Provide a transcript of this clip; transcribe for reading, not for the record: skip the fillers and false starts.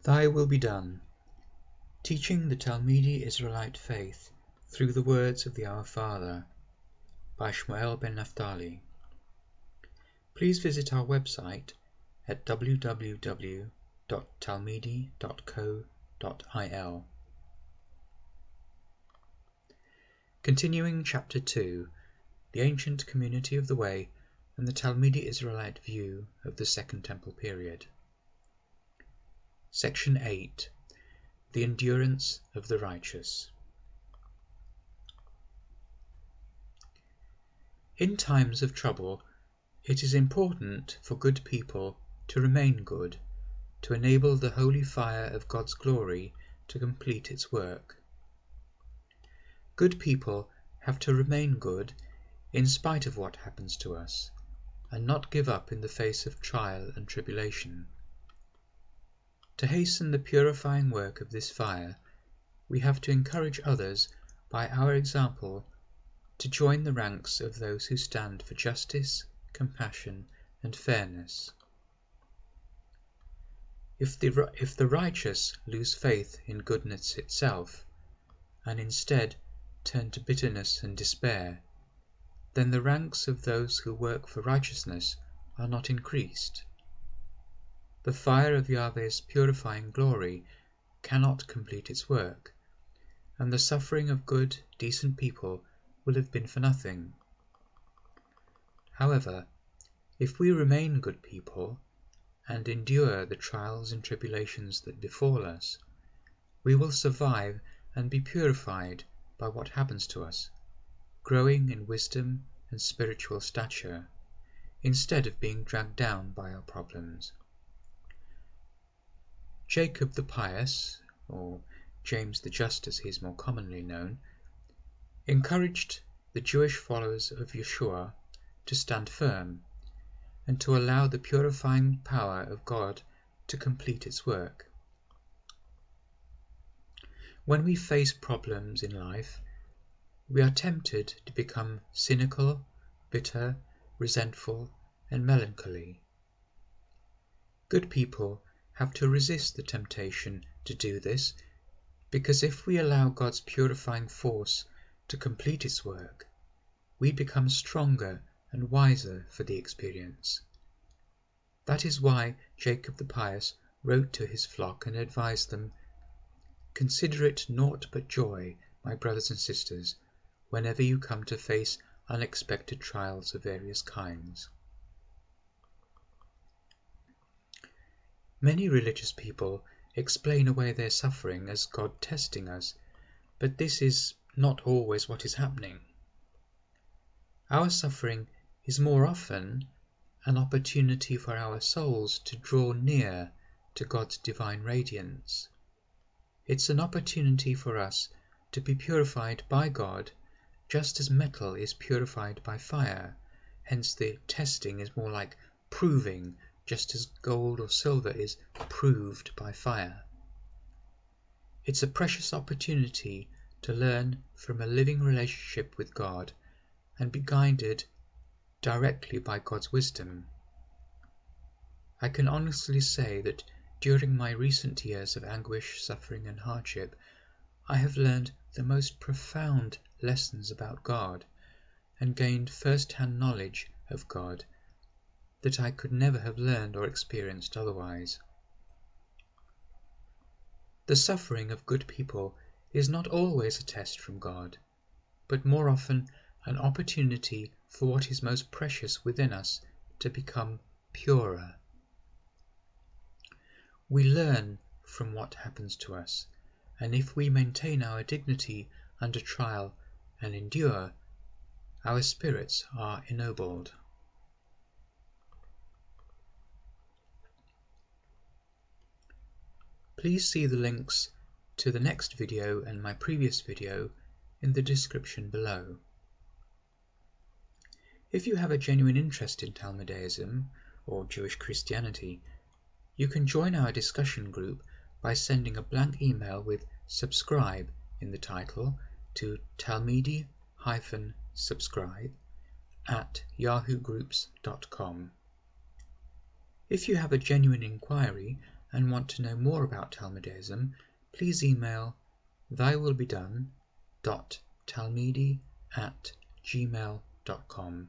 Thy will be done. Teaching the Talmidi Israelite faith through the words of the Our Father by Shmuel ben Naftali. Please visit our website at www.talmidi.co.il. Continuing Chapter 2, the Ancient Community of the Way and the Talmidi Israelite View of the Second Temple Period. Section 8, the Endurance of the Righteous. In times of trouble, it is important for good people to remain good, to enable the holy fire of God's glory to complete its work. Good people have to remain good in spite of what happens to us, and not give up in the face of trial and tribulation. To hasten the purifying work of this fire, we have to encourage others by our example to join the ranks of those who stand for justice, compassion, and fairness. If the righteous lose faith in goodness itself, and instead turn to bitterness and despair, then the ranks of those who work for righteousness are not increased. The fire of Yahweh's purifying glory cannot complete its work, and the suffering of good, decent people will have been for nothing. However, if we remain good people and endure the trials and tribulations that befall us, we will survive and be purified by what happens to us, growing in wisdom and spiritual stature, instead of being dragged down by our problems. Jacob the Pious, or James the Just as he is more commonly known, encouraged the Jewish followers of Yeshua to stand firm and to allow the purifying power of God to complete its work. When we face problems in life, we are tempted to become cynical, bitter, resentful, and melancholy. Good people have to resist the temptation to do this, because if we allow God's purifying force to complete its work, we become stronger and wiser for the experience. That is why Jacob the Pious wrote to his flock and advised them, "Consider it naught but joy, my brothers and sisters, whenever you come to face unexpected trials of various kinds." Many religious people explain away their suffering as God testing us, but this is not always what is happening. Our suffering is more often an opportunity for our souls to draw near to God's divine radiance. It's an opportunity for us to be purified by God, just as metal is purified by fire. Hence the testing is more like proving, just as gold or silver is proved by fire. It's a precious opportunity to learn from a living relationship with God and be guided directly by God's wisdom. I can honestly say that during my recent years of anguish, suffering, and hardship, I have learned the most profound lessons about God and gained first-hand knowledge of God that I could never have learned or experienced otherwise. The suffering of good people is not always a test from God, but more often an opportunity for what is most precious within us to become purer. We learn from what happens to us, and if we maintain our dignity under trial and endure, our spirits are ennobled. Please see the links to the next video and my previous video in the description below. If you have a genuine interest in Talmidaism or Jewish Christianity, you can join our discussion group by sending a blank email with "subscribe" in the title to talmidi-subscribe@yahoogroups.com. If you have a genuine inquiry and want to know more about Talmidaism, please email thywillbedone.talmidi@gmail.com.